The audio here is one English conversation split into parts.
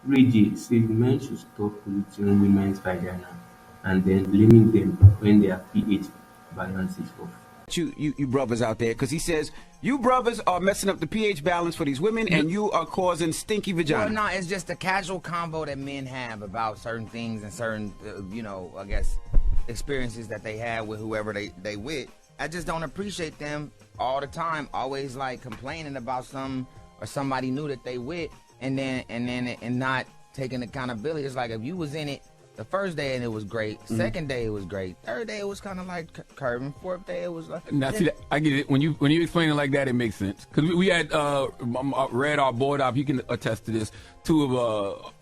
rjay says men should stop polluting women's vagina and then blaming them when their pH balance is off. You brothers out there, because he says you brothers are messing up the pH balance for these women, and you are causing stinky vagina. Well, no, it's just a casual convo that men have about certain things and certain, I guess, experiences that they have with whoever they with. I just don't appreciate them all the time, always like complaining about something or somebody new that they with, and not taking accountability. It's like if you was in it the first day and it was great, second day it was great, third day it was kind of like curving, fourth day it was like. Now see, I get it. When you explain it like that, it makes sense. Because we had read our board op. You can attest to this. Two of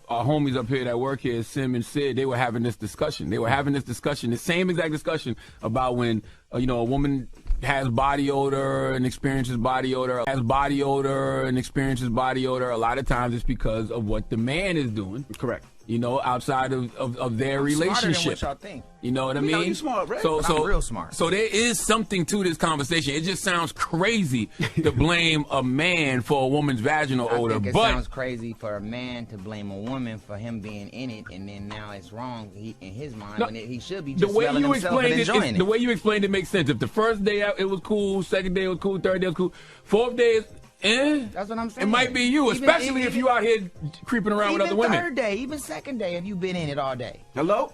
our homies up here that work here, Sim and Sid, they were having this discussion. The same exact discussion about when a woman has body odor and experiences body odor. A lot of times it's because of what the man is doing. Correct. Outside of their relationship. Smarter than what y'all think. You know what I mean? You smart, right? So I'm real smart. So there is something to this conversation. It just sounds crazy to blame a man for a woman's vaginal odor. I think it sounds crazy for a man to blame a woman for him being in it, and then now it's wrong in his mind when he should be just smelling himself and enjoying it. The way you explained it makes sense. If the first day it was cool, second day it was cool, third day it was cool, fourth day is that's what I'm saying. It might be you, especially if you out here creeping around with other women. Even third day, even second day, if you've been in it all day. Hello?